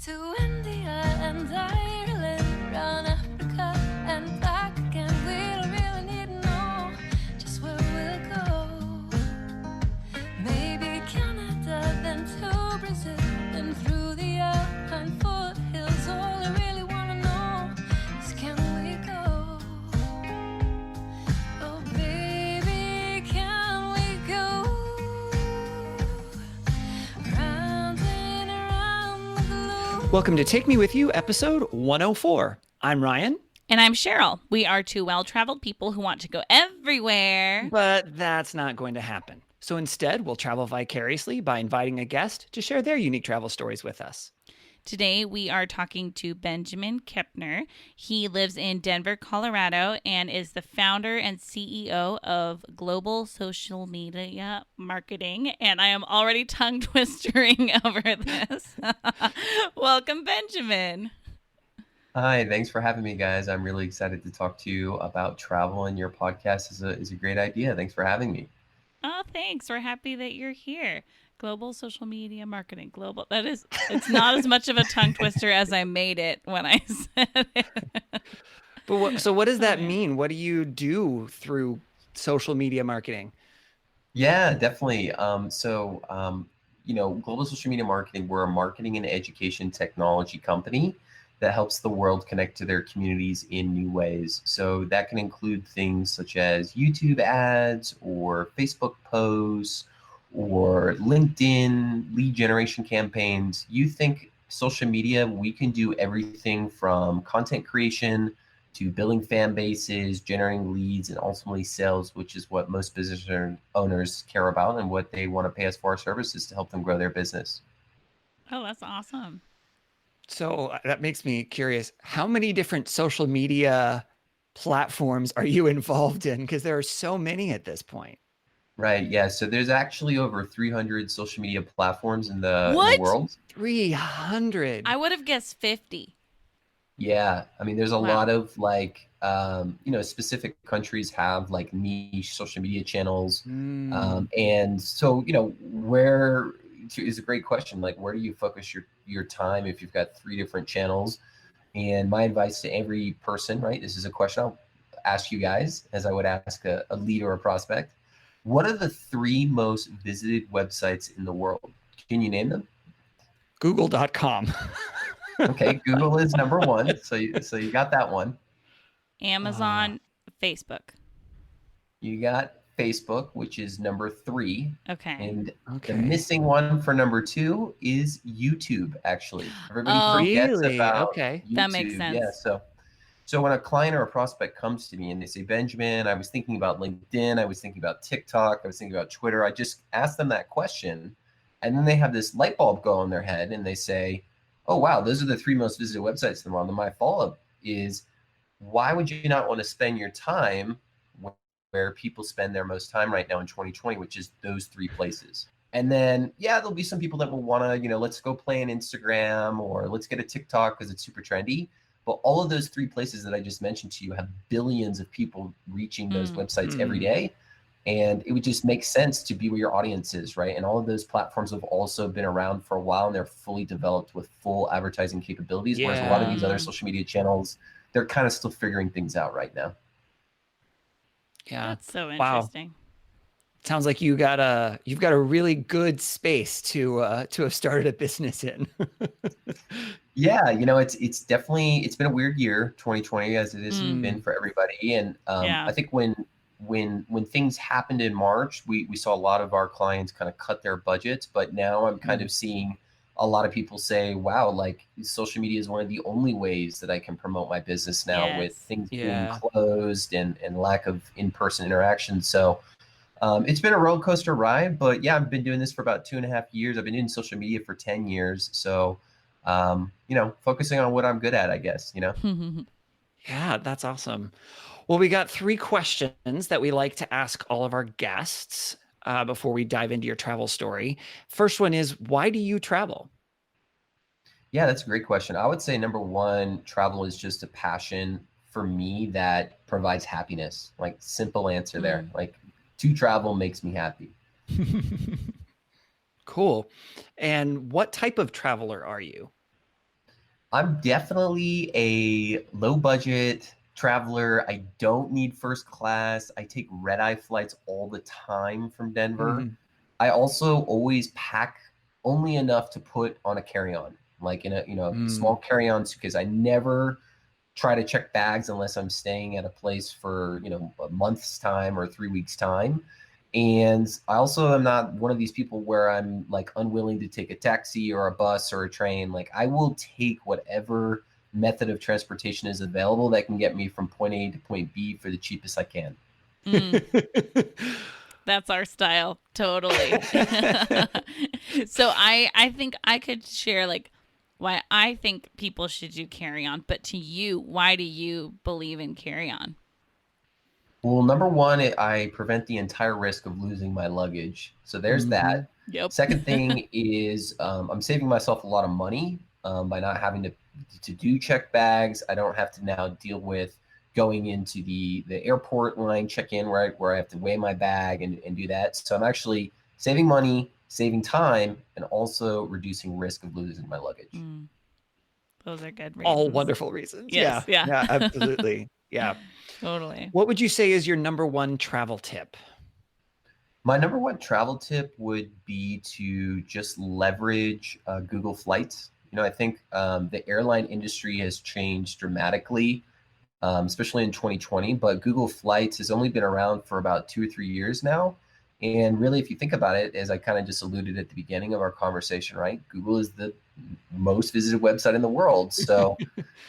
to India and Ireland, round Africa and back again. We don't really need to know just where we'll go. Maybe Canada, then to Brazil, then through the Alpine foothills. All I really want to know is, can we go? Oh baby, can we go? Round and around the globe. Welcome to Take Me With You, episode 104. I'm Ryan, And I'm Cheryl. We are two well-traveled people who want to go everywhere. but that's not going to happen. So instead, we'll travel vicariously by inviting a guest to share their unique travel stories with us. Today, we are talking to Benjamin Kepner. He lives in Denver, Colorado, and is the founder and CEO of Global Social Media Marketing. And I am already tongue-twistering over this. Welcome, Benjamin. Hi, thanks for having me, guys. I'm really excited to talk to you about travel, and your podcast is a great idea. Thanks for having me. Oh, thanks. We're happy that you're here. Global Social Media Marketing. Global. It's not as much of a tongue twister as I made it when I said it. But what does that mean? What do you do through social media marketing? Yeah, definitely. Global Social Media Marketing, we're a marketing and education technology company that helps the world connect to their communities in new ways. So that can include things such as YouTube ads or Facebook posts or LinkedIn lead generation campaigns. You think social media, we can do everything from content creation to building fan bases, generating leads, and ultimately sales, which is what most business owners care about and what they want to pay us for our services to help them grow their business. Oh, that's awesome. So that makes me curious. How many different social media platforms are you involved in? Because there are so many at this point. Right. Yeah. So there's actually over 300 social media platforms in the What? world. 300. I would have guessed 50. Yeah. I mean, there's a Wow. lot of specific countries have like niche social media channels. And so, where is a great question. Like, where do you focus your time if you've got three different channels? And my advice to every person, right? This is a question I'll ask you guys as I would ask a lead or a prospect. What are the three most visited websites in the world? Can you name them? Google.com. Okay, Google is number one. So you got that one. Amazon, Facebook. You got Facebook, which is number 3. Okay. And Okay. the missing one for number 2 is YouTube, actually. Everybody Oh, forgets really? about Okay. YouTube. That makes sense. Yeah, so when a client or a prospect comes to me and they say, Benjamin, I was thinking about LinkedIn, I was thinking about TikTok, I was thinking about Twitter, I just ask them that question. And then they have this light bulb go on their head and they say, oh, wow, those are the 3 most visited websites in the world. And my follow-up is, why would you not want to spend your time where people spend their most time right now in 2020, which is those 3 places? And then, yeah, there'll be some people that will want to, let's go play an Instagram or let's get a TikTok because it's super trendy. But all of those 3 places that I just mentioned to you have billions of people reaching those websites every day. And it would just make sense to be where your audience is, right? And all of those platforms have also been around for a while and they're fully developed with full advertising capabilities. Whereas a lot of these other social media channels, they're kind of still figuring things out right now. Yeah. That's so Wow. interesting. Sounds like you've got a really good space to have started a business in. Yeah, it's definitely, it's been a weird year, 2020, as it has been for everybody. And I think when things happened in March, we saw a lot of our clients kind of cut their budgets. But now I'm kind of seeing a lot of people say, wow, like social media is one of the only ways that I can promote my business now with things being closed and lack of in-person interaction. So it's been a roller coaster ride, but yeah, I've been doing this for about 2.5 years. I've been doing social media for 10 years. So, focusing on what I'm good at, I guess, Yeah, that's awesome. Well, we got 3 questions that we like to ask all of our guests before we dive into your travel story. First one is, why do you travel? Yeah, that's a great question. I would say number 1, travel is just a passion for me that provides happiness. Like, simple answer there. Like, to travel makes me happy. Cool. And what type of traveler are you? I'm definitely a low budget traveler. I don't need first class. I take red eye flights all the time from Denver. Mhm. I also always pack only enough to put on a carry-on, like in a small Mm. carry-on suitcase. I never try to check bags unless I'm staying at a place for a month's time or 3 weeks time. And I also am not one of these people where I'm like unwilling to take a taxi or a bus or a train. Like I will take whatever method of transportation is available that can get me from point A to point B for the cheapest I can. Mm, that's our style, totally. So I think I could share like why I think people should do carry on, but to you, why do you believe in carry on? Well, number one, I prevent the entire risk of losing my luggage. So there's Mhm. that. Yep. Second thing is I'm saving myself a lot of money by not having to do check bags. I don't have to now deal with going into the airport line check in where I have to weigh my bag and do that. So I'm actually saving money, saving time, and also reducing risk of losing my luggage. Mm, those are good All reasons. wonderful reasons. Yes, Yeah. yeah. Yeah, absolutely. Yeah. Totally. What would you say is your number one travel tip? My number one travel tip would be to just leverage Google Flights. I think the airline industry has changed dramatically, especially in 2020. But Google Flights has only been around for about 2 or 3 years now. And really, if you think about it, as I kind of just alluded at the beginning of our conversation, right? Google is the most visited website in the world. So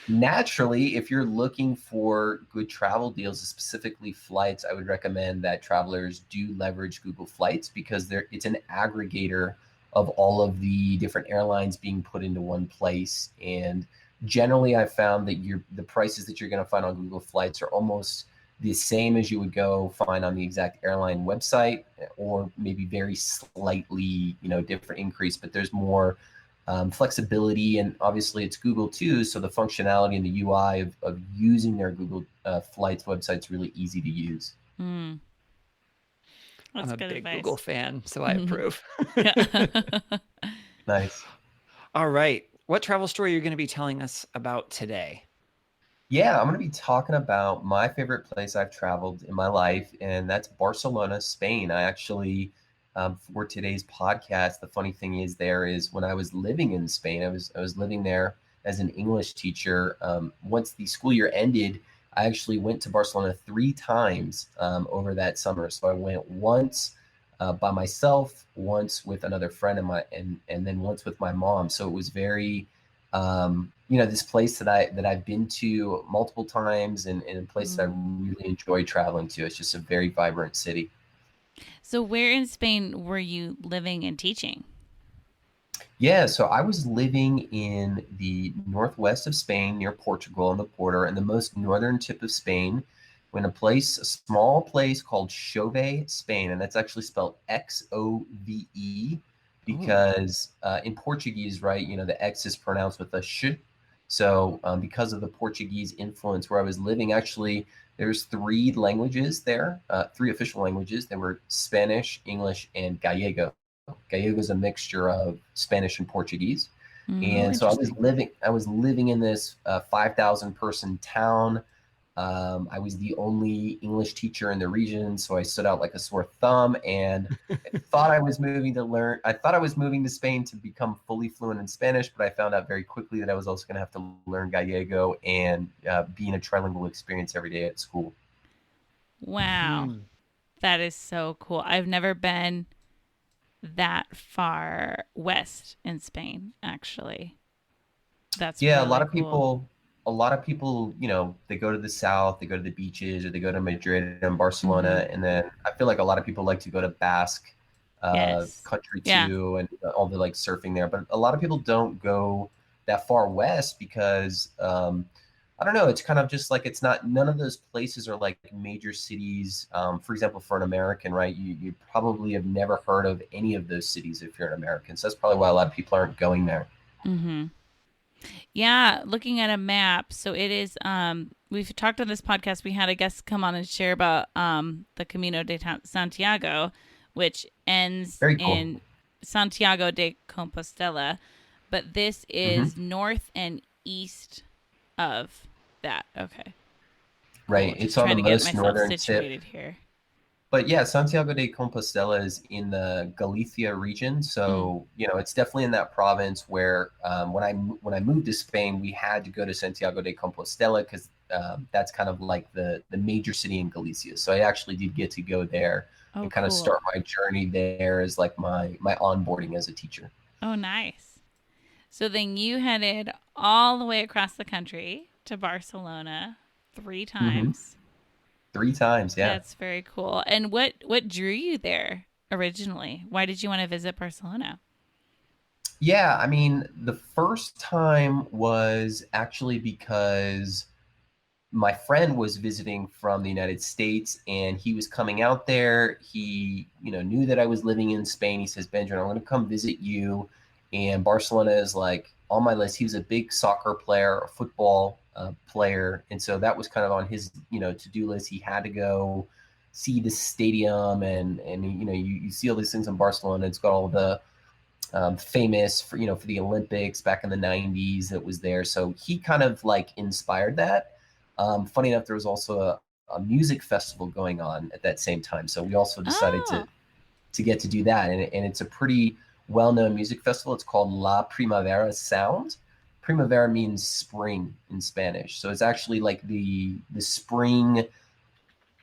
naturally, if you're looking for good travel deals, specifically flights, I would recommend that travelers do leverage Google Flights because it's an aggregator of all of the different airlines being put into one place. And generally, I've found that the prices that you're going to find on Google Flights are almost the same as you would go find on the exact airline website, or maybe very slightly, different increase. But there's more flexibility, and obviously it's Google too, so the functionality and the UI of using their Google Flights website is really easy to use. Mm, I'm that's a good big Google advice. fan, so I approve. Yeah. Nice. All right. What travel story are you going to be telling us about today? Yeah, I'm going to be talking about my favorite place I've traveled in my life, and that's Barcelona, Spain. I actually, for today's podcast, the funny thing is when I was living in Spain, I was living there as an English teacher. Once the school year ended, I actually went to Barcelona 3 times over that summer. So I went once by myself, once with another friend of mine, and then once with my mom. So it was very this place that I've been to multiple times, and a place that I Mm. really enjoy traveling to. It's just a very vibrant city. So where in Spain were you living and teaching? Yeah, so I was living in the northwest of Spain near Portugal on the border, and the most northern tip of Spain, a small place called Xove, Spain, and that's actually spelled Xove, Oh, because in Portuguese, right, the X is pronounced with a sh. So because of the Portuguese influence where I was living, actually, there's three languages there, three official languages. There were Spanish, English, and Gallego. Gallego is a mixture of Spanish and Portuguese. Mm. oh, And so interesting. I was living in this 5,000 person town. I was the only English teacher in the region, so I stood out like a sore thumb. And I thought I was moving to Spain to become fully fluent in Spanish, but I found out very quickly that I was also going to have to learn Gallego and be in a trilingual experience every day at school. Wow. Mhm. That is so cool. I've never been that far west in Spain, actually. That's Yeah, really cool. a lot of people, they go to the south, they go to the beaches, or they go to Madrid and Hmm. Barcelona, and then I feel like a lot of people like to go to Basque Yes. country Yeah. too, and all the like surfing there. But a lot of people don't go that far west because I don't know. It's kind of just like it's not. None of those places are like major cities. For example, for an American, right? You probably have never heard of any of those cities if you're an American. So that's probably why a lot of people aren't going there. Hmm. Yeah, looking at a map. So it is we've talked on this podcast, we had a guest come on and share about the Camino de Santiago, which ends Very cool. in Santiago de Compostela, but this Hmm. is north and east of that. Okay. Right. Cool. It's Just on the trying to get most myself northern tip. situated here. But yeah, Santiago de Compostela is in the Galicia region, so it's definitely in that province where when I moved to Spain, we had to go to Santiago de Compostela because that's kind of like the major city in Galicia. So I actually did get to go there Oh, and kind of cool. start my journey there as like my onboarding as a teacher. Oh, nice. So then you headed all the way across the country to Barcelona 3 hmm times. 3 times, yeah. That's very cool. And what drew you there originally? Why did you want to visit Barcelona? Yeah, I mean, the first time was actually because my friend was visiting from the United States and he was coming out there. He, knew that I was living in Spain. He says, Benjamin, I'm going to come visit you. And Barcelona is like on my list. He was a big soccer player, a football player. And so that was kind of on his, to-do list. He had to go see the stadium and you see all these things in Barcelona. It's got all the famous for the Olympics back in the 90s that was there. So he kind of like inspired that. Funny enough, there was also a music festival going on at that same time. So we also decided Oh, to get to do that. And it's a pretty well-known music festival. It's called La Primavera Sound. Primavera means spring in Spanish. So it's actually like the spring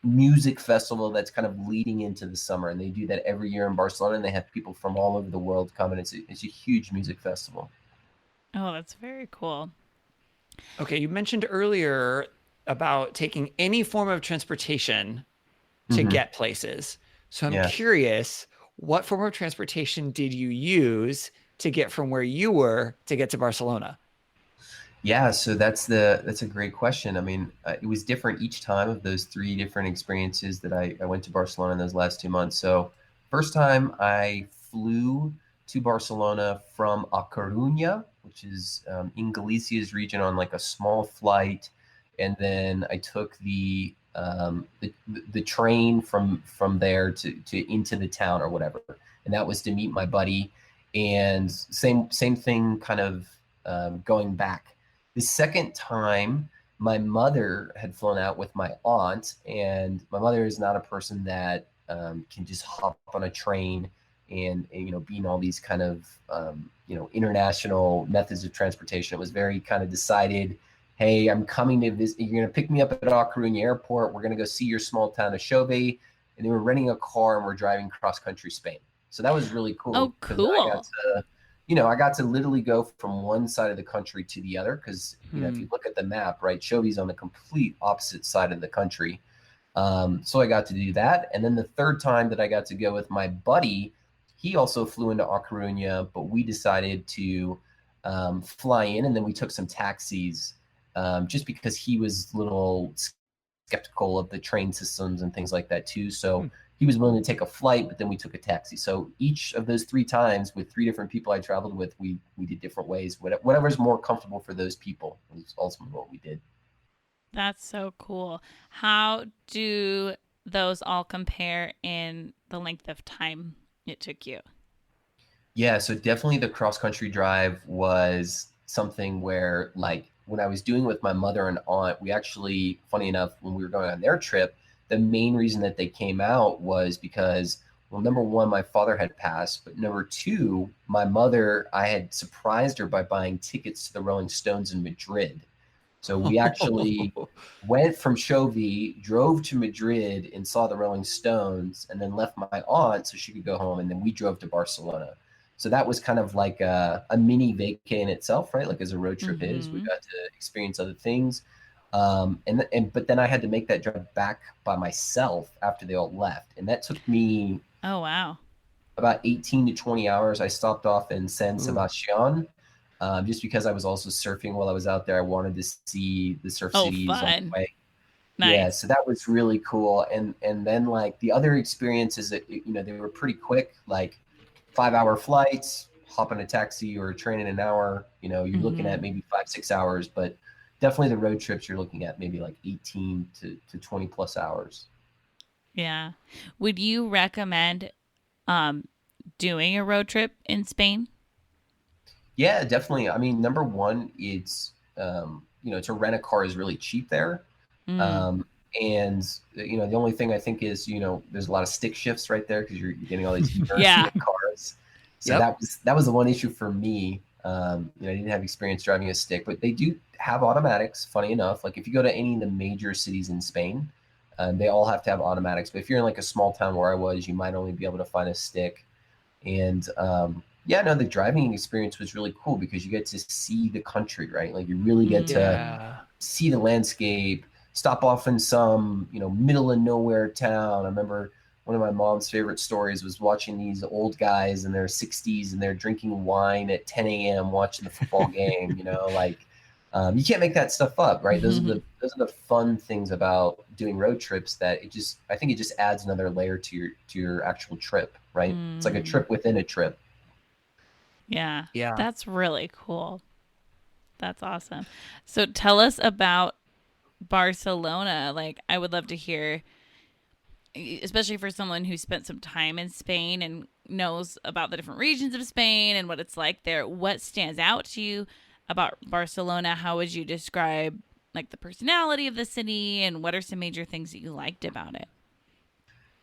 music festival that's kind of leading into the summer, and they do that every year in Barcelona, and they have people from all over the world come, and it's a huge music festival. oh, that's very cool. Okay, you mentioned earlier about taking any form of transportation to Mhm. get places. So I'm Yeah. curious, what form of transportation did you use to get from where you were to get to Barcelona? Yeah, so that's a great question. I mean, it was different each time of those 3 different experiences that I went to Barcelona in those last 2 months. So first time I flew to Barcelona from A Coruña, which is in Galicia's region, on like a small flight, and then I took the train from there to into the town or whatever, and that was to meet my buddy. And same thing, kind of going back. The second time, my mother had flown out with my aunt, and my mother is not a person that can just hop on a train and be in all these kind of international methods of transportation. It was very kind of decided. Hey, I'm coming to visit. You're going to pick me up at A Coruña Airport. We're going to go see your small town of Xove. And they were renting a car and we're driving cross country Spain. So that was really cool Oh, because cool. I got to literally go from one side of the country to the other because, if you look at the map, right, Xove's on the complete opposite side of the country. So I got to do that. And then the third time that I got to go with my buddy, he also flew into A Coruña, but we decided to fly in, and then we took some taxis just because he was a little skeptical of the train systems and things like that too. So he was willing to take a flight, but then we took a taxi. So each of those 3 times with 3 different people I traveled with, we did different ways. Whatever's more comfortable for those people was ultimately what we did. That's so cool. How do those all compare in the length of time it took you? Yeah, so definitely the cross country drive was something where, like, when I was doing it with my mother and aunt, we actually, funny enough, when we were going on their trip, the main reason that they came out was because, well, number one, my father had passed, but number two, my mother, I had surprised her by buying tickets to the Rolling Stones in Madrid. So we actually went from Xove, drove to Madrid and saw the Rolling Stones, and then left my aunt so she could go home, and then we drove to Barcelona. So that was kind of like a mini vacay in itself, right? Like as a road trip is, we Mhm. got to experience other things. But then I had to make that drive back by myself after they all left, and that took me Oh, wow. about 18 to 20 hours. I stopped off in San Ooh. Sebastian just because I was also surfing while I was out there. I wanted to see the surf Oh, cities on fun. the way. Yeah, Nice. so that was really cool. And then like the other experiences that they were pretty quick, like 5-hour flights, hop in a taxi or a train in an hour. You're looking at Mhm. maybe 5-6 hours, but definitely the road trips you're looking at maybe like 18 to 20 plus hours. Yeah. Would you recommend um doing a road trip in Spain? Yeah, definitely. I mean, number one, it's to rent a car is really cheap there. Mm. And the only thing I think is, there's a lot of stick shifts right there because you're getting all these Yeah. cars. So Yep. that was the one issue for me. I didn't have experience driving a stick, but they do have automatics. Funny enough, like if you go to any of the major cities in Spain, they all have to have automatics. But if you're in like a small town where I was, you might only be able to find a stick. And the driving experience was really cool because you get to see the country, right? Like you really get to Yeah. see the landscape, stop off in some, middle of nowhere town. I remember one of my mom's favorite stories was watching these old guys in their 60s and they're drinking wine at 10 a.m. watching the football game. You can't make that stuff up, right? Those are the fun things about doing road trips that I think it just adds another layer to your actual trip, right? It's like a trip within a trip. Yeah. Yeah. That's really cool. That's awesome. So tell us about Barcelona. Like, I would love to hear, especially for someone who spent some time in Spain and knows about the different regions of Spain and what it's like there. What stands out to you about Barcelona? How would you describe like the personality of the city, and what are some major things that you liked about it?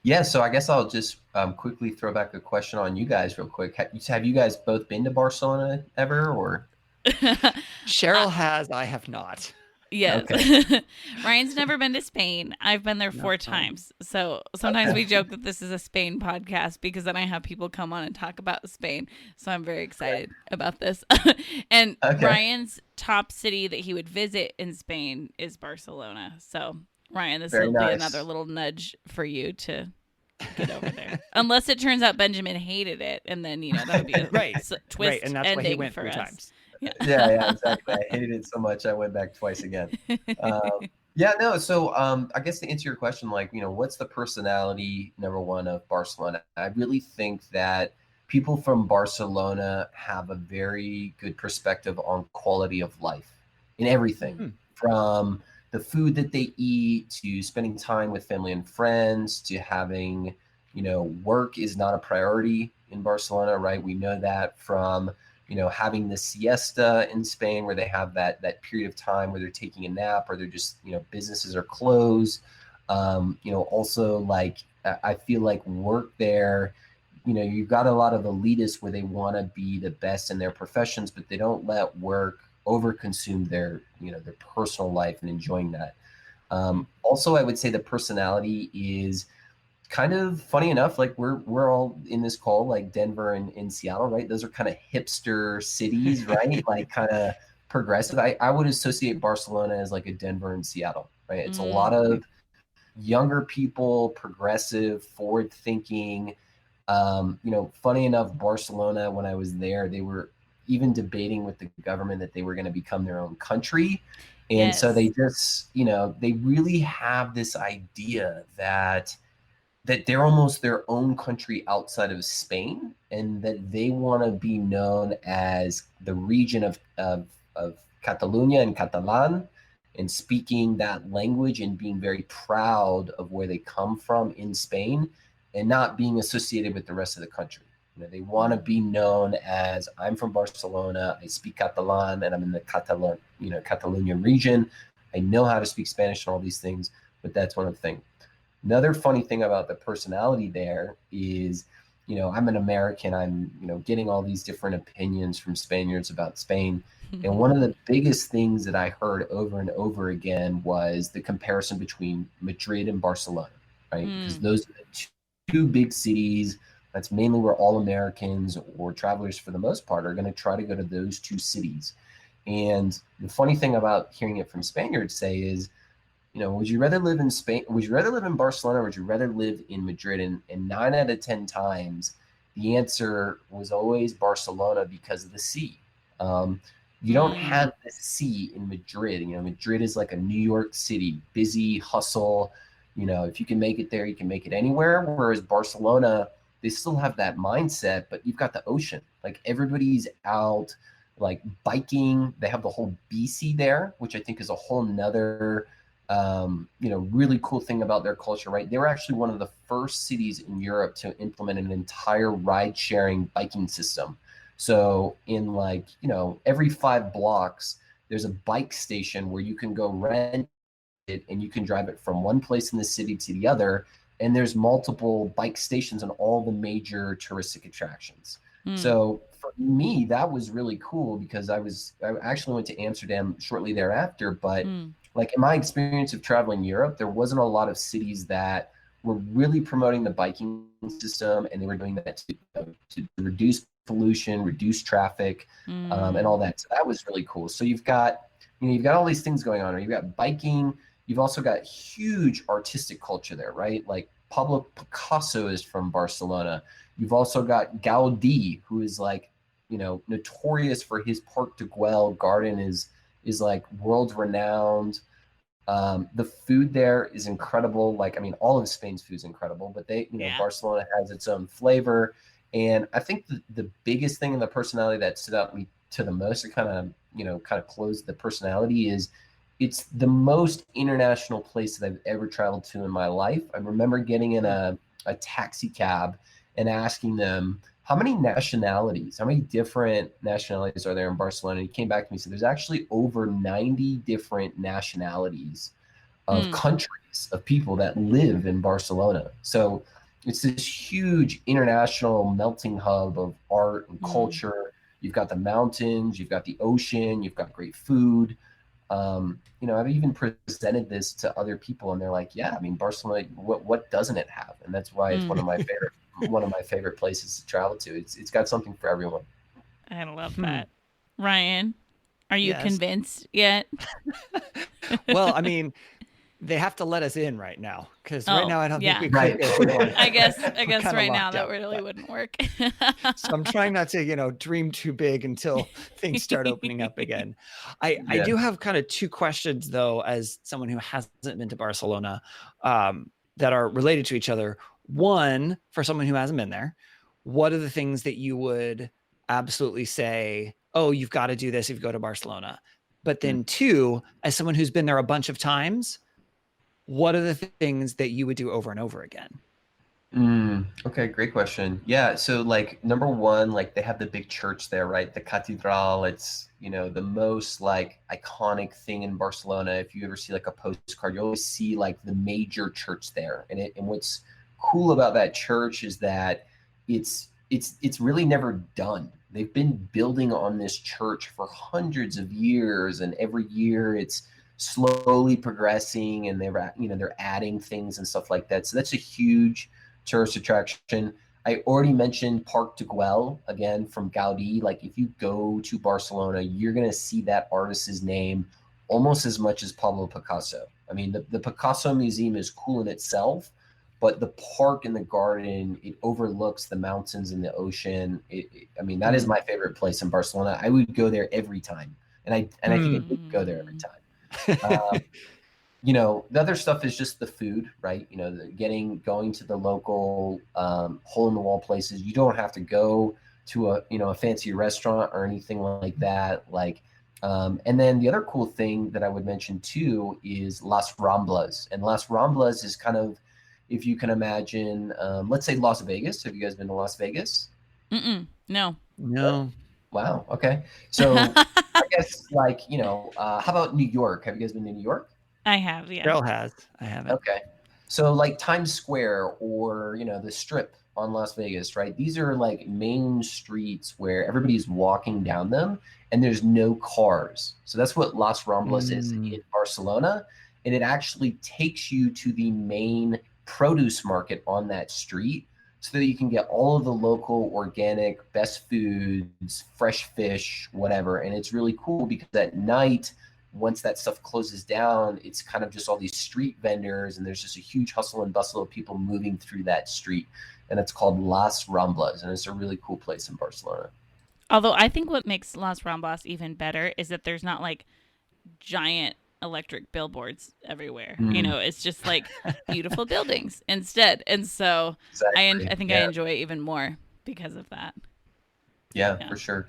Yeah, so I guess I'll just quickly throw back a question on you guys real quick. Have you guys both been to Barcelona ever, or? Cheryl has, I have not. Yes. Okay. Ryan's never been to Spain. I've been there 4 No. times. So sometimes Okay. we joke that this is a Spain podcast because then I have people come on and talk about Spain. So I'm very excited about this. And Okay. Ryan's top city that he would visit in Spain is Barcelona. So Ryan, this Very will be nice. another little nudge for you to get over there. Unless it turns out Benjamin hated it, and then that would be a Right. twist Right, and that's why he ending went for 3 us. times. Yeah, exactly. I hated it so much I went back twice again. So I guess to answer your question, like, what's the personality, number one, of Barcelona? I really think that people from Barcelona have a very good perspective on quality of life in everything, from the food that they eat to spending time with family and friends to having, work is not a priority in Barcelona, right? We know that from having the siesta in Spain, where they have that period of time where they're taking a nap, or they're just, businesses are closed. Also, like, I feel like work there, you've got a lot of elitists where they want to be the best in their professions, but they don't let work overconsume their personal life and enjoying that. Also, I would say the personality is kind of funny enough, like we're all in this call, like Denver and Seattle, right? Those are kind of hipster cities, right? Like kind of progressive. I would associate Barcelona as like a Denver and Seattle, right? It's a lot of younger people, progressive, forward thinking. Funny enough, Barcelona, when I was there, they were even debating with the government that they were going to become their own country. And so they just, they really have this idea that they're almost their own country outside of Spain, and that they want to be known as the region of Catalonia and Catalan, and speaking that language and being very proud of where they come from in Spain, and not being associated with the rest of the country. They want to be known as, I'm from Barcelona, I speak Catalan, and I'm in the Catalonia region. I know how to speak Spanish and all these things, but that's one of the things. Another funny thing about the personality there is, I'm an American. I'm, getting all these different opinions from Spaniards about Spain. And one of the biggest things that I heard over and over again was the comparison between Madrid and Barcelona, right? Because those are the two big cities. That's mainly where all Americans or travelers, for the most part, are going to try to go to those two cities. And the funny thing about hearing it from Spaniards say is, would you rather live in Spain? Would you rather live in Barcelona, or would you rather live in Madrid? And 9 out of 10 times, the answer was always Barcelona because of the sea. You don't have the sea in Madrid. Madrid is like a New York City, busy, hustle. If you can make it there, you can make it anywhere. Whereas Barcelona, they still have that mindset, but you've got the ocean. Like, everybody's out, like, biking. They have the whole BC there, which I think is a whole nother really cool thing about their culture, right? They were actually one of the first cities in Europe to implement an entire ride-sharing biking system. So in every 5 blocks, there's a bike station where you can go rent it and you can drive it from one place in the city to the other. And there's multiple bike stations on all the major touristic attractions. Mm. So for me, that was really cool because I actually went to Amsterdam shortly thereafter. But like in my experience of traveling Europe, there wasn't a lot of cities that were really promoting the biking system, and they were doing that to reduce pollution, reduce traffic, and all that. So that was really cool. So you've got all these things going on. You've got biking. You've also got huge artistic culture there, right? Like Pablo Picasso is from Barcelona. You've also got Gaudí, who is like, notorious for his Parc de Güell garden is like world renowned. The food there is incredible. Like, I mean, all of Spain's food is incredible, but Barcelona has its own flavor. And I think the biggest thing in the personality that stood out to the most, to kind of close the personality, is it's the most international place that I've ever traveled to in my life. I remember getting in a taxi cab and asking them, how many different nationalities are there in Barcelona? And he came back to me and said, there's actually over 90 different nationalities of countries, of people that live in Barcelona. So it's this huge international melting hub of art and culture. You've got the mountains, you've got the ocean, you've got great food. I've even presented this to other people, and they're like, yeah, I mean, Barcelona, what doesn't it have? And that's why it's one of my favorite places to travel to. It's got something for everyone. I love that. Ryan, are you convinced yet? Well, I mean, they have to let us in right now, because right now I don't think we could. Right. I guess right now that really wouldn't work. So I'm trying not to, dream too big until things start opening up again. I do have kind of two questions, though, as someone who hasn't been to Barcelona, that are related to each other. One, for someone who hasn't been there, what are the things that you would absolutely say, oh, you've got to do this if you go to Barcelona? But then two, as someone who's been there a bunch of times, what are the things that you would do over and over again? Okay, great question. Yeah, so like number one, like they have the big church there, right? The Catedral. It's the most like iconic thing in Barcelona. If you ever see like a postcard, you always see like the major church there. And what's cool about that church is that it's really never done. They've been building on this church for hundreds of years, and every year it's slowly progressing, and they're adding things and stuff like that. So that's a huge tourist attraction. I already mentioned Parc de Güell, again, from Gaudí. Like if you go to Barcelona, you're going to see that artist's name almost as much as Pablo Picasso. I mean, the Picasso Museum is cool in itself, but the park and the garden, it overlooks the mountains and the ocean. That is my favorite place in Barcelona. I would go there every time. And I think I would go there every time. The other stuff is just the food, right? Going to the local hole in the wall places. You don't have to go to a fancy restaurant or anything like that. And then the other cool thing that I would mention too is Las Ramblas. And Las Ramblas is kind of, if you can imagine, let's say Las Vegas. Have you guys been to Las Vegas? No. Wow. Okay. So I guess how about New York? Have you guys been to New York? I have, yeah. Cheryl has. I haven't. Okay. So like Times Square or, the Strip on Las Vegas, right? These are like main streets where everybody's walking down them and there's no cars. So that's what Las Ramblas is in Barcelona. And it actually takes you to the main produce market on that street so that you can get all of the local organic best foods, fresh fish, whatever. And it's really cool because at night, once that stuff closes down, it's kind of just all these street vendors, and there's just a huge hustle and bustle of people moving through that street. And it's called Las Ramblas, and it's a really cool place in Barcelona. Although I think what makes Las Ramblas even better is that there's not like giant electric billboards everywhere. It's just like beautiful buildings instead. And so exactly. I think I enjoy it even more because of that. Yeah, for sure.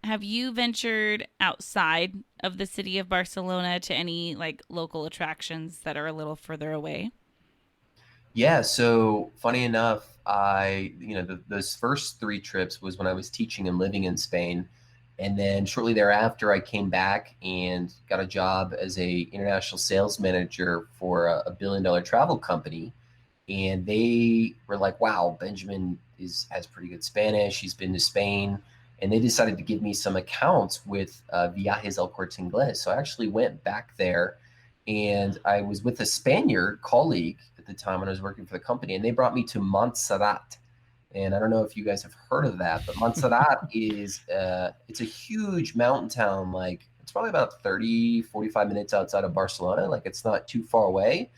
Have you ventured outside of the city of Barcelona to any like local attractions that are a little further away? Yeah, so funny enough, those first 3 trips was when I was teaching and living in Spain. And then shortly thereafter, I came back and got a job as a international sales manager for a billion-dollar travel company. And they were like, wow, Benjamin has pretty good Spanish. He's been to Spain. And they decided to give me some accounts with Viajes El Corte Inglés. So I actually went back there, and I was with a Spaniard colleague at the time when I was working for the company, and they brought me to Montserrat. And I don't know if you guys have heard of that, but Montserrat is it's a huge mountain town. Like, it's probably about 30, 45 minutes outside of Barcelona. Like, it's not too far away,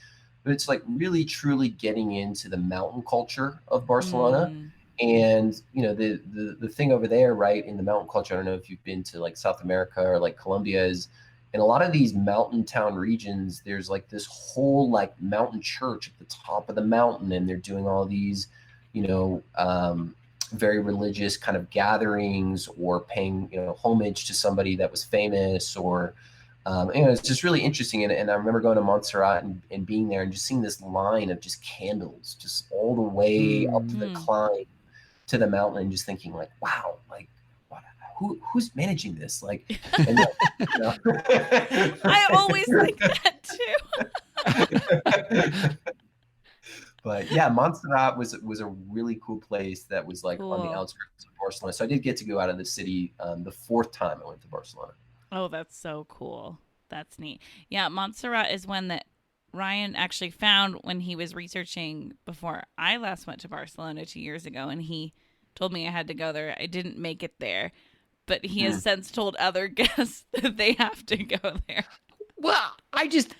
but it's like really truly getting into the mountain culture of Barcelona. And you know, the thing over there, right, in the mountain culture, I don't know if you've been to like South America or like Colombia, is in a lot of these mountain town regions, there's like this whole like mountain church at the top of the mountain, and they're doing all these, you know, very religious kind of gatherings, or paying, you know, homage to somebody that was famous, or you know, it's just really interesting. And I remember going to Montserrat and being there and just seeing this line of just candles just all the way up to the climb to the mountain, and just thinking like, wow, like what, who's managing this? Like, and then, you know. I always think that too. But yeah, Montserrat was a really cool place that was like on the outskirts of Barcelona. So I did get to go out of the city the fourth time I went to Barcelona. Oh, that's so cool. That's neat. Yeah, Montserrat is one that Ryan actually found when he was researching before I last went to Barcelona 2 years ago, and he told me I had to go there. I didn't make it there, but he has since told other guests that they have to go there. Well,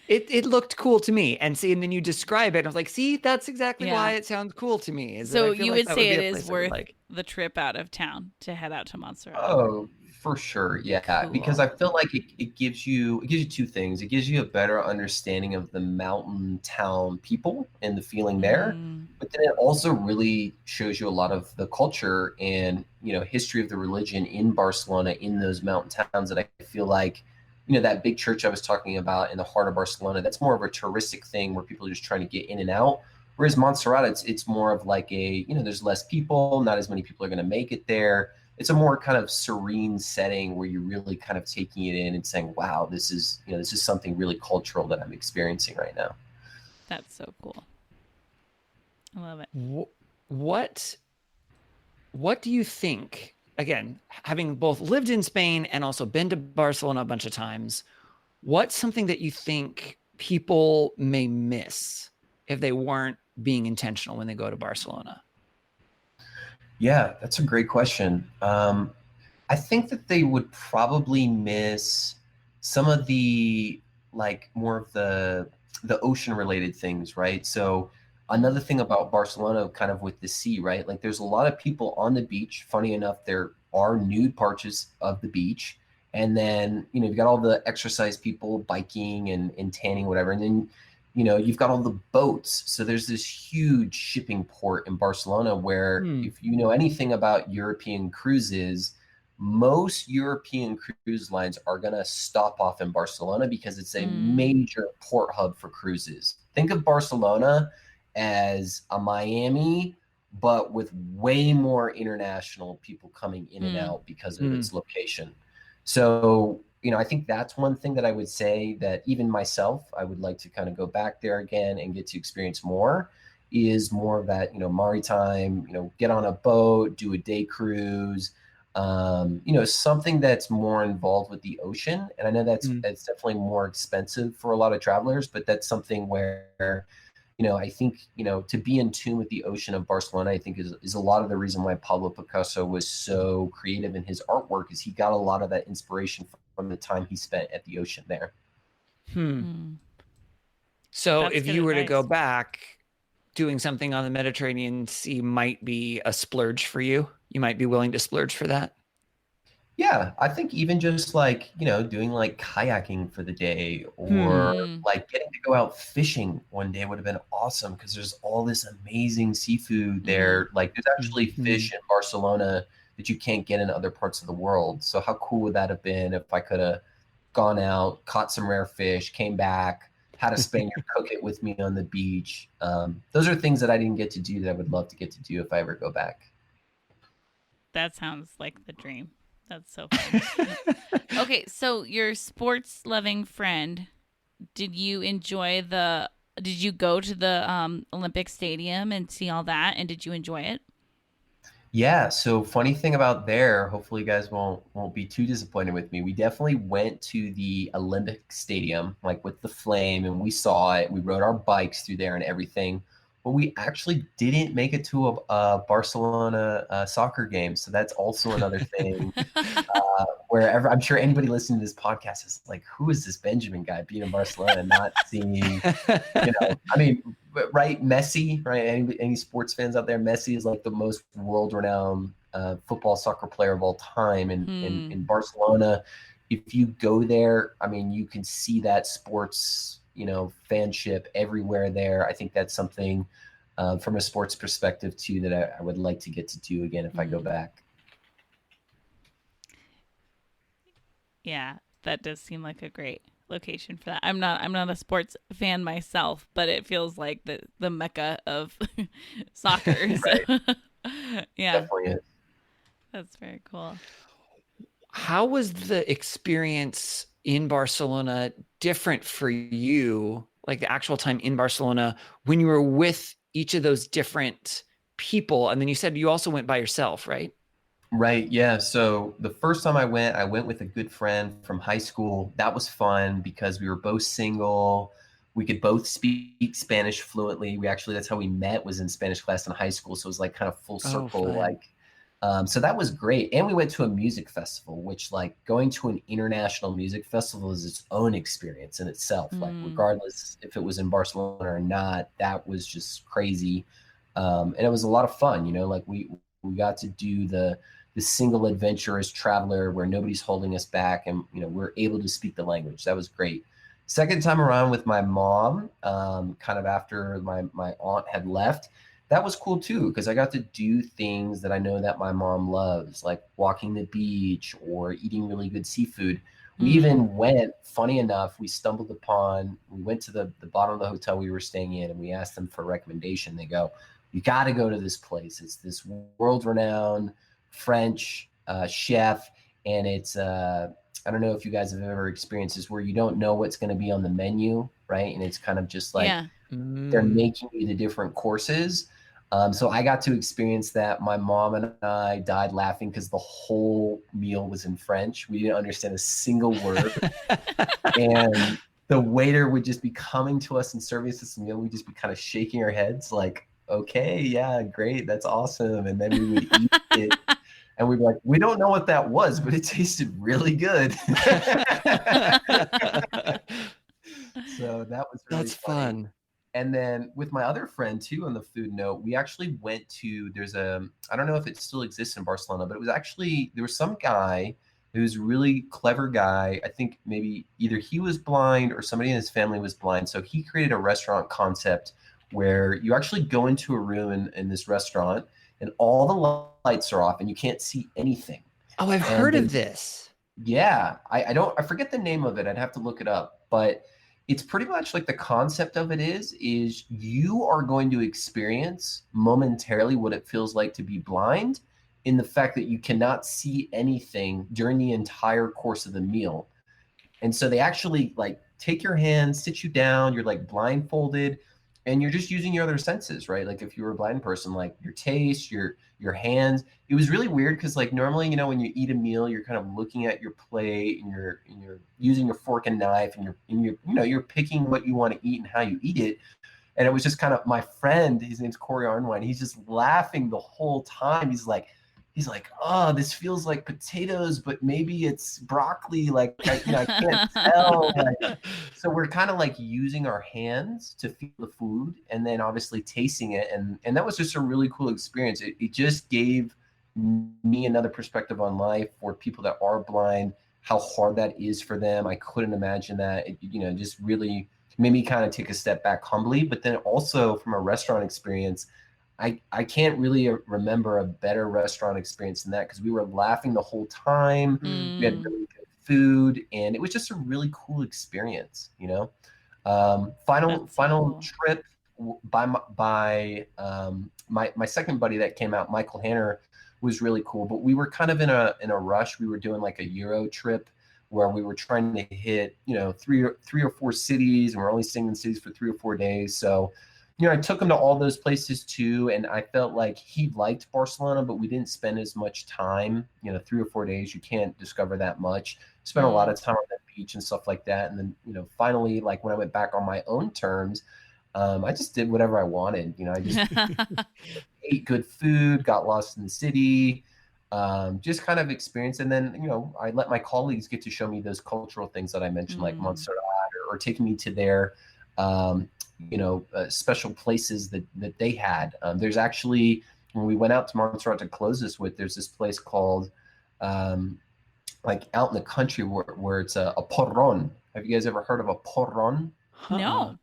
it looked cool to me, and then you describe it, and I was like, see, that's exactly why it sounds cool to me. So you would say it is worth the trip out of town to head out to Montserrat? Oh, for sure, yeah. Cool. Because I feel like it gives you two things. It gives you a better understanding of the mountain town people and the feeling there, but then it also really shows you a lot of the culture and, you know, history of the religion in Barcelona, in those mountain towns, that I feel like, you know, that big church I was talking about in the heart of Barcelona, that's more of a touristic thing where people are just trying to get in and out. Whereas Montserrat, it's more of like a, you know, there's less people, not as many people are going to make it there. It's a more kind of serene setting where you're really kind of taking it in and saying, wow, this is something really cultural that I'm experiencing right now. That's so cool. I love it. What do you think, again, having both lived in Spain and also been to Barcelona a bunch of times, what's something that you think people may miss if they weren't being intentional when they go to Barcelona? Yeah, that's a great question. I think that they would probably miss some of the, like, more of the ocean related things, right? So another thing about Barcelona, kind of with the sea, right? Like, there's a lot of people on the beach. Funny enough, there are nude parts of the beach. And then, you know, you've got all the exercise people biking and tanning, whatever. And then, you know, you've got all the boats. So there's this huge shipping port in Barcelona where if you know anything about European cruises, most European cruise lines are going to stop off in Barcelona because it's a major port hub for cruises. Think of Barcelona as a Miami, but with way more international people coming in and out because of its location. So, you know, I think that's one thing that I would say that even myself, I would like to kind of go back there again and get to experience more, is more of that, you know, maritime, you know, get on a boat, do a day cruise, you know, something that's more involved with the ocean. And I know that's definitely more expensive for a lot of travelers, but that's something where, you know, I think, you know, to be in tune with the ocean of Barcelona, I think is a lot of the reason why Pablo Picasso was so creative in his artwork, is he got a lot of that inspiration from the time he spent at the ocean there. So That's if good you were to go advice. back, doing something on the Mediterranean Sea might be a splurge for you. You might be willing to splurge for that. Yeah, I think even just like, you know, doing like kayaking for the day, or like getting to go out fishing one day would have been awesome, because there's all this amazing seafood there. Like, there's actually fish in Barcelona that you can't get in other parts of the world. So how cool would that have been if I could have gone out, caught some rare fish, came back, had a Spaniard cook it with me on the beach. Those are things that I didn't get to do that I would love to get to do if I ever go back. That sounds like the dream. That's so fun. Okay, so your sports loving friend, did you go to the Olympic Stadium and see all that, and did you enjoy it? Yeah, so funny thing about there, hopefully you guys won't be too disappointed with me. We definitely went to the Olympic Stadium, like with the flame, and we saw it. We rode our bikes through there and everything, but we actually didn't make it to a Barcelona soccer game. So that's also another thing. Wherever I'm sure anybody listening to this podcast is like, who is this Benjamin guy being in Barcelona and not seeing, I mean, right? Messi, right? Any sports fans out there? Messi is like the most world-renowned football soccer player of all time, and in Barcelona, if you go there, I mean, you can see that sports, fanship everywhere there. I think that's something from a sports perspective too that I would like to get to do again if I go back. Yeah, that does seem like a great location for that. I'm not a sports fan myself, but it feels like the mecca of soccer. So, yeah, Definitely is. that's very cool. How was the experience in Barcelona different for you, like the actual time in Barcelona when you were with each of those different people? And then you said you also went by yourself, right? Right. Yeah. So the first time I went with a good friend from high school. That was fun because we were both single. We could both speak Spanish fluently. That's how we met, was in Spanish class in high school. So it was like kind of full circle, fun. so that was great. And we went to a music festival, which, like, going to an international music festival is its own experience in itself. Like, regardless if it was in Barcelona or not, that was just crazy. And it was a lot of fun, like we got to do the single adventurous traveler where nobody's holding us back, and we're able to speak the language. That was great. Second time around with my mom, kind of after my aunt had left, that was cool too, because I got to do things that I know that my mom loves, like walking the beach or eating really good seafood. We even went, funny enough, we went to the bottom of the hotel we were staying in, and we asked them for a recommendation. They go, you got to go to this place. It's this world-renowned French chef, and it's I don't know if you guys have ever experienced this, where you don't know what's going to be on the menu, right? And it's kind of just like they're making you the different courses. So I got to experience that. My mom and I died laughing because the whole meal was in French. We didn't understand a single word. And the waiter would just be coming to us and serving us this meal. We'd just be kind of shaking our heads like, okay, yeah, great, that's awesome. And then we would eat it. And we'd be like, we don't know what that was, but it tasted really good. So that was really That's funny. fun. And then with my other friend too, on the food note, we actually went to, I don't know if it still exists in Barcelona, but there was some guy who's a really clever guy. I think maybe either he was blind or somebody in his family was blind. So he created a restaurant concept where you actually go into a room in this restaurant and all the lights are off and you can't see anything. Oh, I've heard of this. Yeah, I forget the name of it. I'd have to look it up, but it's pretty much like the concept of it is you are going to experience momentarily what it feels like to be blind, in the fact that you cannot see anything during the entire course of the meal. And so they actually like take your hand, sit you down, you're like blindfolded, and you're just using your other senses, right? Like if you were a blind person, like your taste, your hands. It was really weird because like normally, when you eat a meal, you're kind of looking at your plate and you're using your fork and knife, and you're picking what you want to eat and how you eat it. And it was just kind of, my friend, his name's Corey Arnwine, he's just laughing the whole time. He's like, oh, this feels like potatoes, but maybe it's broccoli. Like, I can't tell. So we're kind of like using our hands to feel the food and then obviously tasting it. And that was just a really cool experience. It just gave me another perspective on life, for people that are blind, how hard that is for them. I couldn't imagine that. It, just really made me kind of take a step back humbly. But then also from a restaurant experience, I can't really remember a better restaurant experience than that, because we were laughing the whole time. We had really good food, and it was just a really cool experience. Final cool. trip by my second buddy that came out, Michael Hanner. was really cool. But we were kind of in a rush. We were doing like a Euro trip where we were trying to hit, three or four cities, and we're only staying in cities for 3 or 4 days. So, I took him to all those places too, and I felt like he liked Barcelona, but we didn't spend as much time. 3 or 4 days, you can't discover that much. Spent a lot of time on the beach and stuff like that, and then finally, like when I went back on my own terms, I just did whatever I wanted. I just ate good food, got lost in the city, just kind of experience. And then, I let my colleagues get to show me those cultural things that I mentioned, like Montserrat, or taking me to their, special places that they had. There's actually, when we went out to Montserrat to close this with, there's this place called, like out in the country where it's a porron. Have you guys ever heard of a porron? No.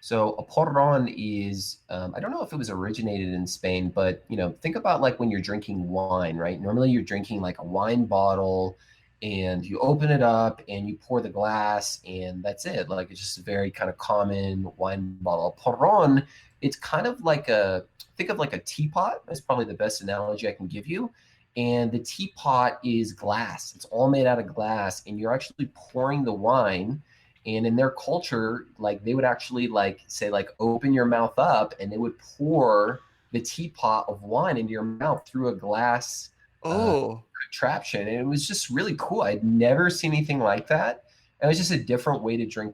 So a porron is, I don't know if it was originated in Spain, but, think about like when you're drinking wine, right? Normally you're drinking like a wine bottle and you open it up and you pour the glass and that's it. Like it's just a very kind of common wine bottle. A porron, it's kind of like think of like a teapot. That's probably the best analogy I can give you. And the teapot is glass. It's all made out of glass, and you're actually pouring the wine. And in their culture, like they would actually like say like open your mouth up, and they would pour the teapot of wine into your mouth through a glass contraption. And it was just really cool. I'd never seen anything like that. It was just a different way to drink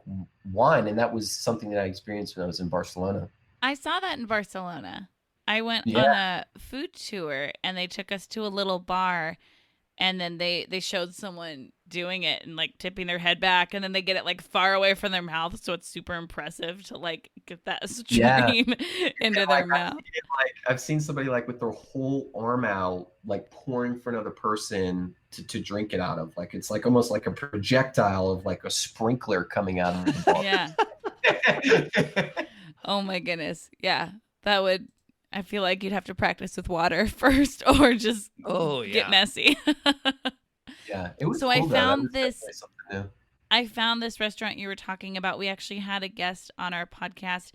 wine, and that was something that I experienced when I was in Barcelona. I saw that in Barcelona. I went on a food tour, and they took us to a little bar, and then they showed someone doing it and like tipping their head back, and then they get it like far away from their mouth, so it's super impressive to like get that stream into their mouth. I've seen somebody like with their whole arm out, like pouring for another person to drink it out of. Like it's like almost like a projectile of like a sprinkler coming out of the bottle. Yeah. Oh my goodness. Yeah, that would. I feel like you'd have to practice with water first, or just get messy. Yeah, it was. So cool, I found this. New. I found this restaurant you were talking about. We actually had a guest on our podcast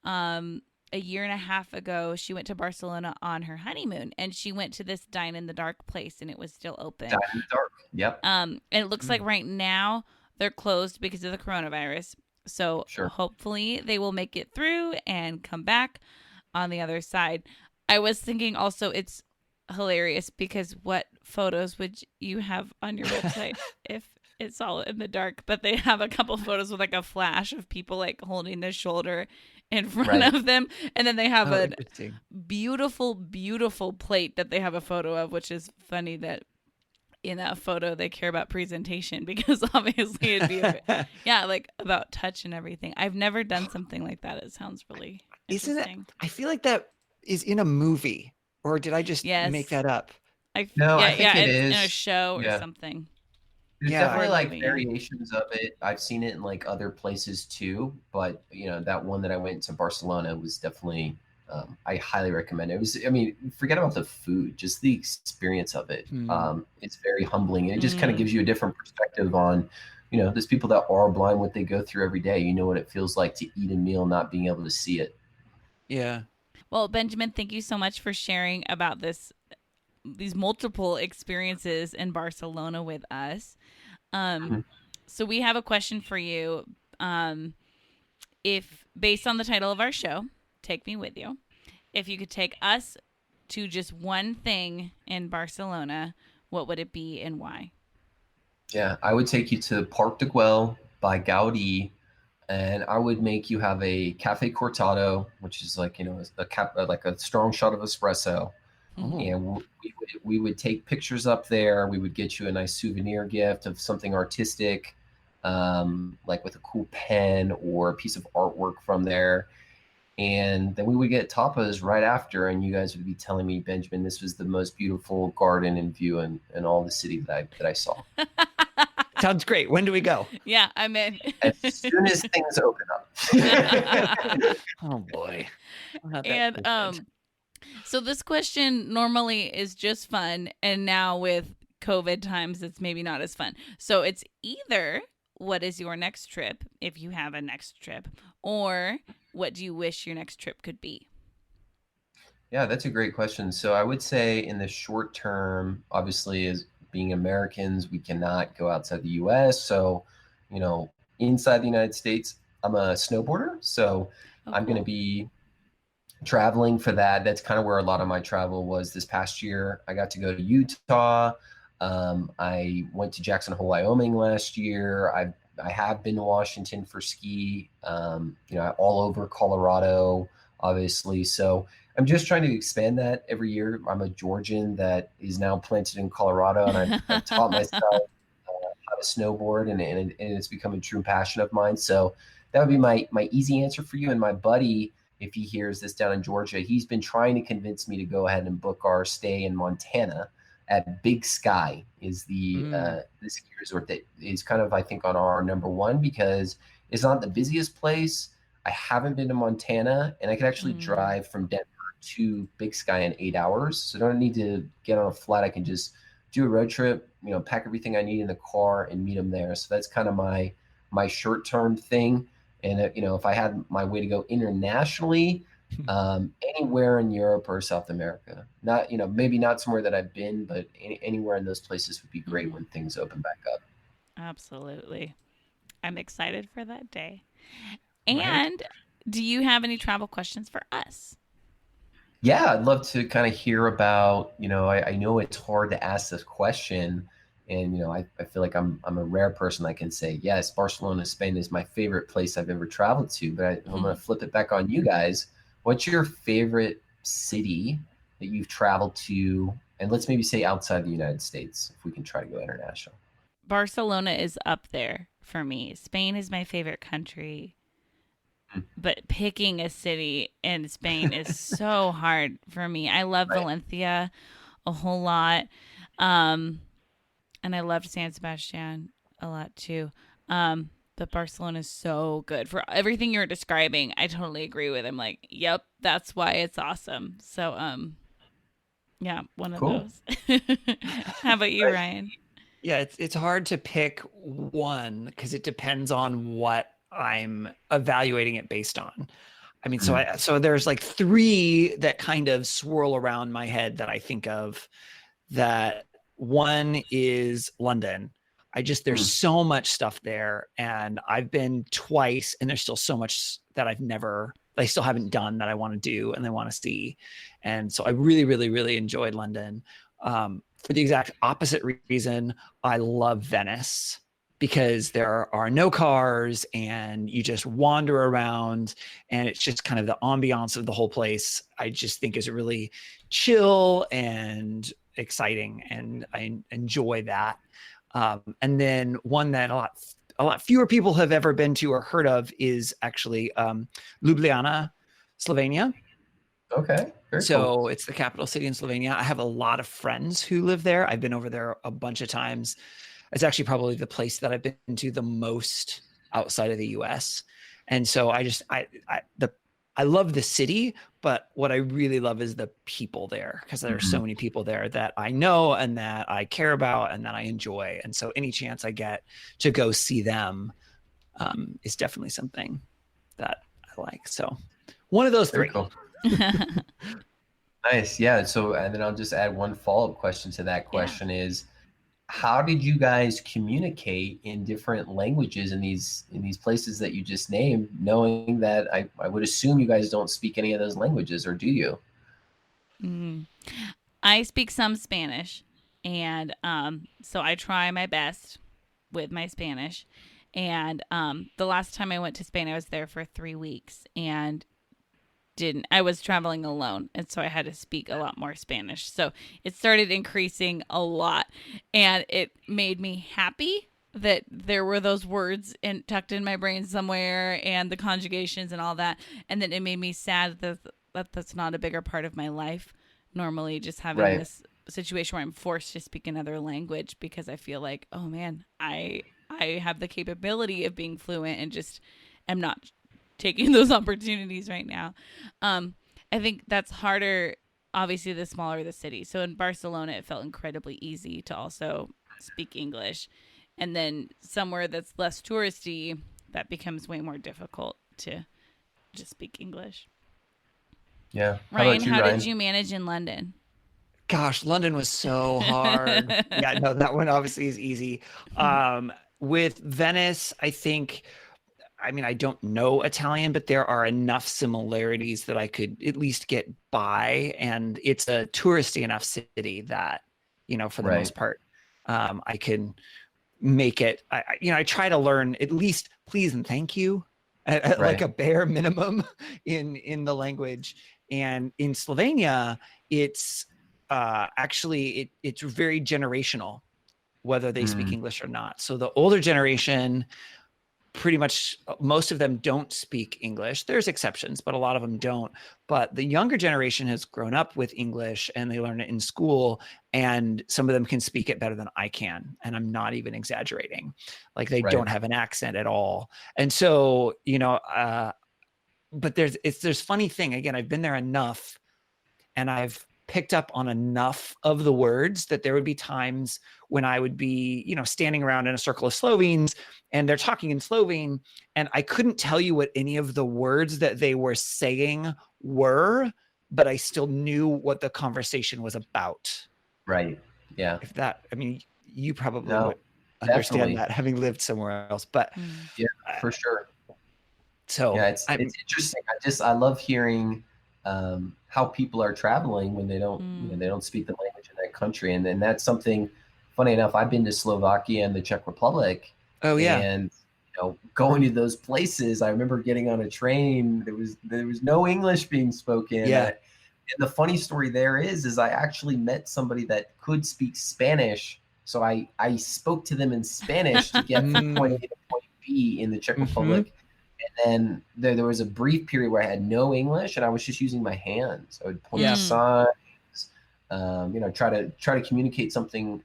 a year and a half ago. She went to Barcelona on her honeymoon, and she went to this Dine in the Dark place, and it was still open. Dine in the Dark. Yep. And it looks like right now they're closed because of the coronavirus. So hopefully they will make it through and come back on the other side. I was thinking also it's hilarious because what photos would you have on your website if it's all in the dark? But they have a couple photos with like a flash of people like holding their shoulder in front of them, and then they have a beautiful plate that they have a photo of, which is funny that in that photo they care about presentation, because obviously it'd be like about touch and everything. I've never done something like that. It sounds really Isn't it? interesting. I feel like that is in a movie, or did I just make that up? I think it is in a show or something. There's definitely like variations of it. I've seen it in like other places too, but that one that I went to Barcelona was definitely. I highly recommend it. Forget about the food, just the experience of it. It's very humbling, and it just kind of gives you a different perspective on, there's people that are blind, what they go through every day. You know what it feels like to eat a meal, not being able to see it. Yeah. Well, Benjamin, thank you so much for sharing about these multiple experiences in Barcelona with us. So we have a question for you. If based on the title of our show, Take Me With You, if you could take us to just one thing in Barcelona, what would it be and why? Yeah, I would take you to Parc de Güell by Gaudí, and I would make you have a cafe cortado, which is like like a strong shot of espresso. And we would take pictures up there. We would get you a nice souvenir gift of something artistic, like with a cool pen or a piece of artwork from there. And then we would get tapas right after, and you guys would be telling me, Benjamin, this was the most beautiful garden and view in all the city that I saw. Sounds great. When do we go? Yeah, I'm in. As soon as things open up. Oh boy. And so this question normally is just fun, and now with COVID times, it's maybe not as fun. So it's either what is your next trip, if you have a next trip, or what do you wish your next trip could be? Yeah, that's a great question. So I would say in the short term, obviously, as being Americans, we cannot go outside the US. So, you know, inside the United States, I'm a snowboarder. So Oh, I'm going to cool. be traveling for that. That's kind of where a lot of my travel was this past year. I got to go to Utah. I went to Jackson Hole, Wyoming last year. I have been to Washington for ski. All over Colorado, obviously. So I'm just trying to expand that every year. I'm a Georgian that is now planted in Colorado, and I've taught myself how to snowboard, and it's become a true passion of mine. So that would be my easy answer for you. And my buddy, if he hears this down in Georgia, he's been trying to convince me to go ahead and book our stay in Montana at Big Sky is the ski resort that is kind of, I think, on our number one because it's not the busiest place. I haven't been to Montana, and I could actually Mm. drive from Denver to Big Sky in 8 hours. So I don't need to get on a flight. I can just do a road trip, pack everything I need in the car and meet them there. So that's kind of my short term thing. And if I had my way to go internationally, anywhere in Europe or South America, not maybe not somewhere that I've been, but anywhere in those places would be great Mhm. when things open back up. Absolutely. I'm excited for that day. Right. And do you have any travel questions for us? Yeah, I'd love to kind of hear about, I know it's hard to ask this question. And, I feel like I'm a rare person that can say, yes, Barcelona, Spain is my favorite place I've ever traveled to. But I'm going to flip it back on you guys. What's your favorite city that you've traveled to? And let's maybe say outside the United States, if we can try to go international. Barcelona is up there for me. Spain is my favorite country, Hmm. but picking a city in Spain is so hard for me. I love Right. Valencia a whole lot. Um, and I loved San Sebastian a lot too. But Barcelona is so good for everything you're describing. I totally agree with. I'm like, yep, that's why it's awesome. So, yeah, one of Cool. those. How about you, Right. Ryan? Yeah, it's hard to pick one because it depends on what I'm evaluating it based on. I mean, so Mm, so there's like three that kind of swirl around my head that I think of. That one is London. There's mm, so much stuff there, and I've been twice, and there's still so much that I still haven't done that I want to do and I want to see. And so I really, really, really enjoyed London. For the exact opposite reason, I love Venice because there are no cars and you just wander around and it's just kind of the ambiance of the whole place. I just think is really chill and exciting, and I enjoy that. And then one that a lot fewer people have ever been to or heard of is actually Ljubljana, Slovenia. okay. Very cool. So it's the capital city in Slovenia. I have a lot of friends who live there. I've been over there a bunch of times. It's actually probably the place that I've been to the most outside of the US. And so I love the city, but what I really love is the people there because there are so Mhm. many people there that I know and that I care about and that I enjoy. And so any chance I get to go see them is definitely something that I like. So one of those Very three. cool. Nice. Yeah. So, and then I'll just add one follow-up question to that Yeah. question is, how did you guys communicate in different languages in these places that you just named, knowing that I would assume you guys don't speak any of those languages, or do you? Mm. I speak some Spanish, and so I try my best with my Spanish. And the last time I went to Spain, I was there for 3 weeks, and didn't I was traveling alone, and so I had to speak a lot more Spanish. So it started increasing a lot, and it made me happy that there were those words tucked in my brain somewhere, and the conjugations and all that. And then it made me sad that that's not a bigger part of my life. Normally, just having Right. this situation where I'm forced to speak another language because I feel like, oh man, I have the capability of being fluent and just am not taking those opportunities right now. Um, I think that's harder, obviously, the smaller the city. So in Barcelona, it felt incredibly easy to also speak English. And then somewhere that's less touristy, that becomes way more difficult to just speak English. Yeah. How Ryan, about you, how Ryan? did you manage in London? Gosh, London was so hard. Yeah, no, that one obviously is easy. With Venice, I mean, I don't know Italian, but there are enough similarities that I could at least get by. And it's a touristy enough city that, for the Right. most part, I can make it. I try to learn at least please and thank you, at like Right. a bare minimum in the language. And in Slovenia, it's actually it's very generational, whether they speak Mm, English or not. So the older generation, pretty much most of them don't speak English. There's exceptions, but a lot of them don't. But the younger generation has grown up with English and they learn it in school, and some of them can speak it better than I can. And I'm not even exaggerating. Like they right. don't have an accent at all. And so, but there's funny thing. Again, I've been there enough and I've picked up on enough of the words that there would be times when I would be, standing around in a circle of Slovenes and they're talking in Slovene and I couldn't tell you what any of the words that they were saying were, but I still knew what the conversation was about. Right. Yeah. I mean, you probably No, would understand definitely. that having lived somewhere else, but Yeah, uh, for sure. so Yeah, it's interesting. I love hearing how people are traveling when they don't speak the language in that country, and then that's something. Funny enough, I've been to Slovakia and the Czech Republic, oh yeah, and going to those places, I remember getting on a train. There was no English being spoken. yeah. And the funny story there is I actually met somebody that could speak Spanish, so I spoke to them in Spanish to get from point A Mm, to point B in the Czech mm-hmm. Republic. And then there was a brief period where I had no English and I was just using my hands. I would point to Yeah. signs, try to communicate something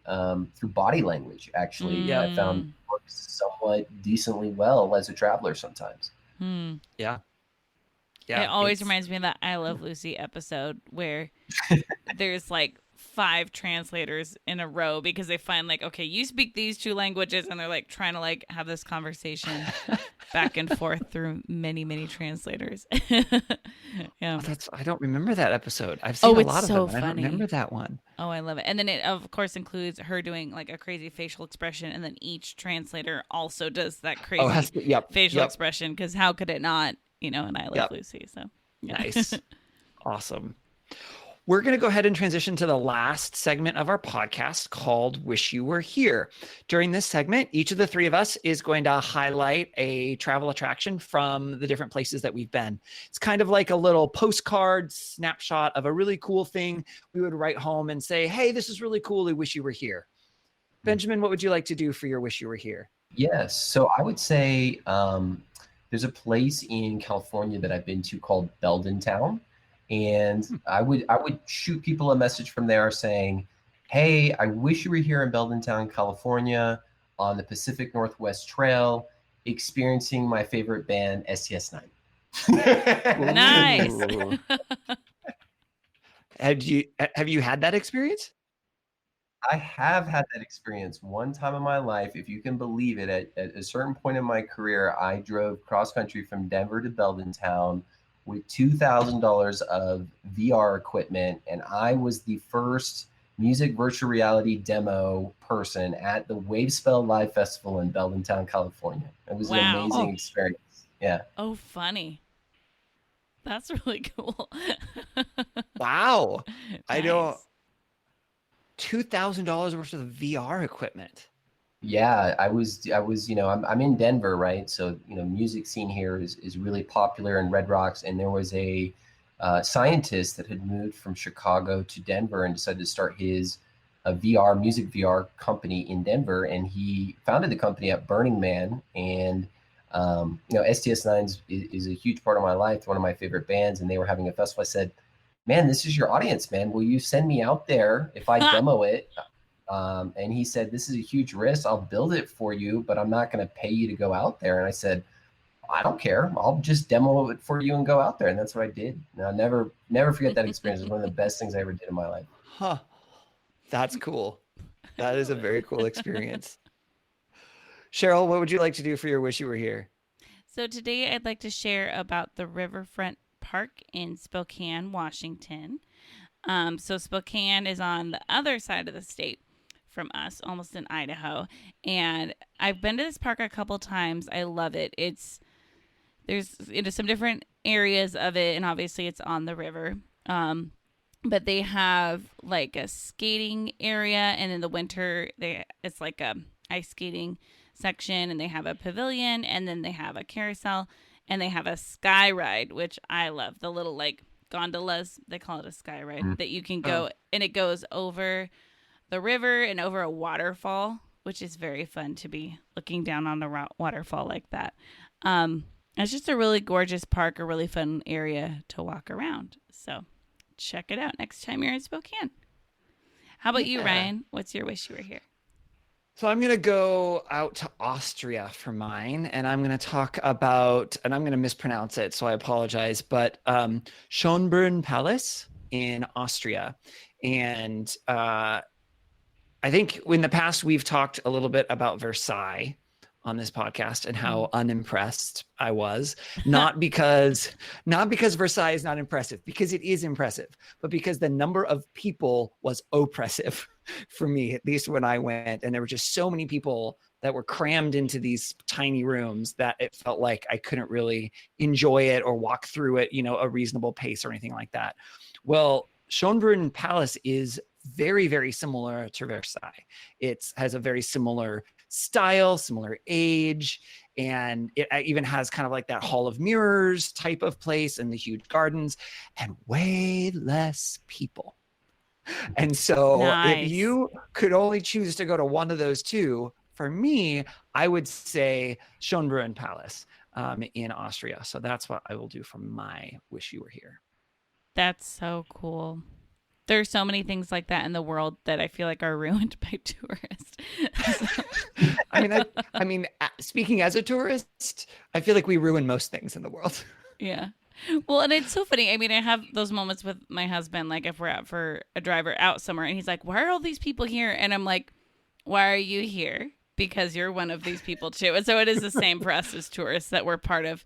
through body language. Actually, I found works somewhat decently well as a traveler sometimes. Yeah. It Yeah. always reminds me of that I Love Lucy episode where there's like 5 translators in a row because they find like, okay, you speak these 2 languages, and they're like trying to like have this conversation back and forth through many, many translators. Yeah. I don't remember that episode. I've seen a it's lot of so them. I don't funny. remember that one. Oh, I love it. And then it, of course, includes her doing like a crazy facial expression. And then each translator also does that Oh, crazy yep. facial Yep. expression. Because how could it not, and I Love Yep. Lucy. So, yeah. Nice. Awesome. We're going to go ahead and transition to the last segment of our podcast called Wish You Were Here. During this segment, each of the 3 of us is going to highlight a travel attraction from the different places that we've been. It's kind of like a little postcard snapshot of a really cool thing we would write home and say, hey, this is really cool. I wish you were here. Benjamin, what would you like to do for your Wish You Were Here? Yes. So I would say there's a place in California that I've been to called Belden Town. And I would shoot people a message from there saying, hey, I wish you were here in Belden Town, California on the Pacific Northwest Trail, experiencing my favorite band, STS9. Nice. Ooh. Have you had that experience? I have had that experience one time in my life. If you can believe it, at a certain point in my career, I drove cross country from Denver to Belden Town with $2,000 of VR equipment, and I was the first music virtual reality demo person at the Wavespell Live Festival in Belden Town, California. It was an amazing experience. Yeah. Oh, funny. That's really cool. Wow. I don't. Nice. $2,000 worth of VR equipment. Yeah, I was, I'm in Denver, right? So, music scene here is really popular in Red Rocks. And there was a scientist that had moved from Chicago to Denver and decided to start his music VR company in Denver. And he founded the company at Burning Man. And, STS9 is a huge part of my life, one of my favorite bands. And they were having a festival. I said, man, this is your audience, man. Will you send me out there if I demo it? And he said, this is a huge risk. I'll build it for you, but I'm not going to pay you to go out there. And I said, I don't care. I'll just demo it for you and go out there. And that's what I did. And I'll never forget that experience. It was one of the best things I ever did in my life. Huh. That's cool. That is a very cool experience. Cheryl, what would you like to do for your Wish You Were Here? So today I'd like to share about the Riverfront Park in Spokane, Washington. So Spokane is on the other side of the state from us, almost in Idaho. And I've been to this park a couple times. I love it. There's some different areas of it, and obviously it's on the river. But they have like a skating area, and in the winter it's like a ice skating section, and they have a pavilion, and then they have a carousel, and they have a sky ride, which I love. The little like gondolas, they call it a sky ride, that you can go, and it goes over the river and over a waterfall, which is very fun to be looking down on a waterfall like that. It's just a really gorgeous park, a really fun area to walk around. So check it out next time you're in Spokane. How about you, Ryan? What's your wish you were here? So I'm going to go out to Austria for mine, and I'm going to talk about, and I'm going to mispronounce it, so I apologize, but Schönbrunn Palace in Austria. And I think in the past we've talked a little bit about Versailles on this podcast and how unimpressed I was, not because Versailles is not impressive, because it is impressive, but because the number of people was oppressive for me, at least when I went. And there were just so many people that were crammed into these tiny rooms that it felt like I couldn't really enjoy it or walk through it, a reasonable pace or anything like that. Well, Schönbrunn Palace is very, very similar to Versailles. It has a very similar style, similar age, and it even has kind of like that Hall of Mirrors type of place and the huge gardens, and way less people. And so if you could only choose to go to one of those two, for me, I would say Schönbrunn Palace in Austria. So that's what I will do for my wish you were here. That's so cool. There's so many things like that in the world that I feel like are ruined by tourists. I mean, speaking as a tourist, I feel like we ruin most things in the world. Yeah. Well, and it's so funny. I mean, I have those moments with my husband, like if we're out for a drive or out somewhere, and he's like, why are all these people here? And I'm like, why are you here? Because you're one of these people too. And so it is the same for us as tourists, that we're part of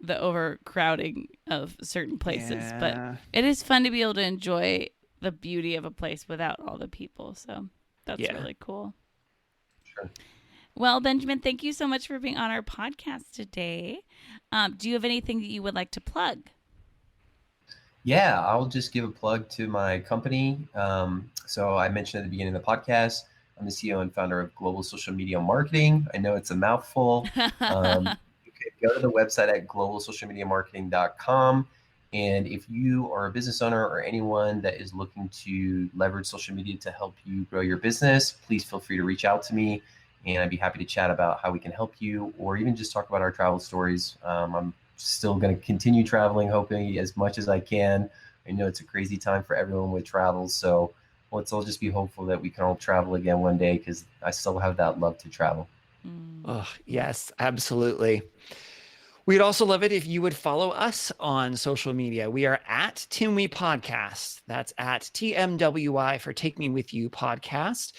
the overcrowding of certain places. Yeah. But it is fun to be able to enjoy the beauty of a place without all the people. So that's really cool. Sure. Well, Benjamin, thank you so much for being on our podcast today. Do you have anything that you would like to plug? Yeah, I'll just give a plug to my company. So I mentioned at the beginning of the podcast, I'm the CEO and founder of Global Social Media Marketing. I know it's a mouthful. You can go to the website at globalsocialmediamarketing.com. And if you are a business owner or anyone that is looking to leverage social media to help you grow your business, please feel free to reach out to me, and I'd be happy to chat about how we can help you, or even just talk about our travel stories. I'm still going to continue traveling, hoping as much as I can. I know it's a crazy time for everyone with travel, so let's all just be hopeful that we can all travel again one day, because I still have that love to travel. Oh, yes, absolutely. We'd also love it if you would follow us on social media. We are at TimWe Podcast. That's at TMWI for Take Me With You Podcast.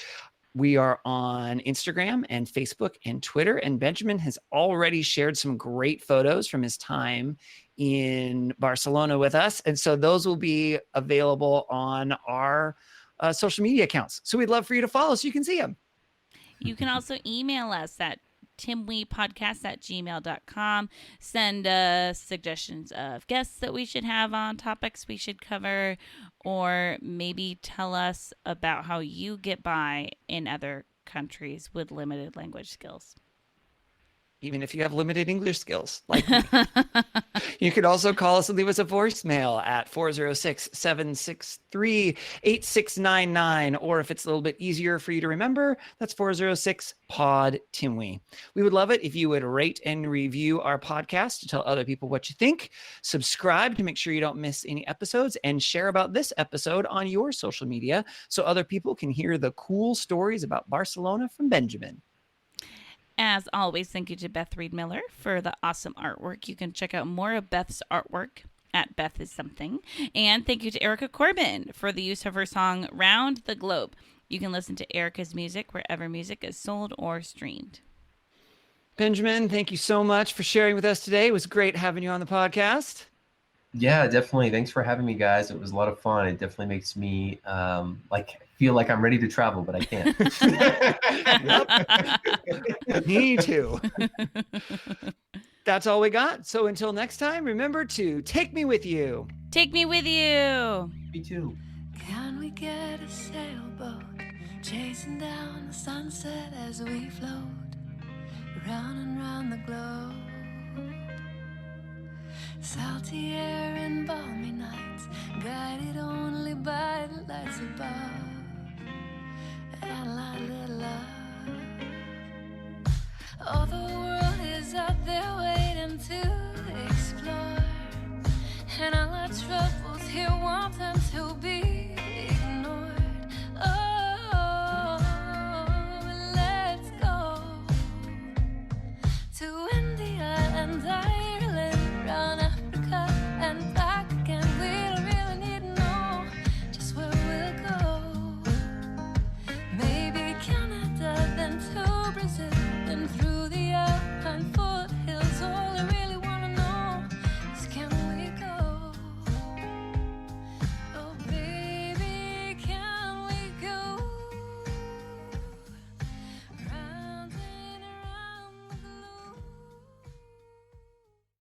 We are on Instagram and Facebook and Twitter. And Benjamin has already shared some great photos from his time in Barcelona with us. And so those will be available on our social media accounts. So we'd love for you to follow so you can see them. You can also email us at timwepodcast@gmail.com. Send us suggestions of guests that we should have on, topics we should cover, or maybe tell us about how you get by in other countries with limited language skills. Even if you have limited English skills, like me. You could also call us and leave us a voicemail at 406-763-8699. Or if it's a little bit easier for you to remember, that's 406-POD-TIMWE. We would love it if you would rate and review our podcast to tell other people what you think. Subscribe to make sure you don't miss any episodes, and share about this episode on your social media so other people can hear the cool stories about Barcelona from Benjamin. As always, thank you to Beth Reed Miller for the awesome artwork. You can check out more of Beth's artwork at Beth Is Something. And thank you to Erica Corbin for the use of her song Round the Globe. You can listen to Erica's music wherever music is sold or streamed. Benjamin, thank you so much for sharing with us today. It was great having you on the podcast. Yeah, definitely. Thanks for having me, guys. It was a lot of fun. It definitely makes me like feel like I'm ready to travel, but I can't. Me too. That's all we got. So until next time, remember to take me with you. Take me with you. Me too. Can we get a sailboat chasing down the sunset as we float round and round the globe? Salty air and balmy nights, guided only by the lights above, and a little love. Oh, the world is out there waiting to explore, and all our troubles here want them to be ignored. Oh, let's go to India and I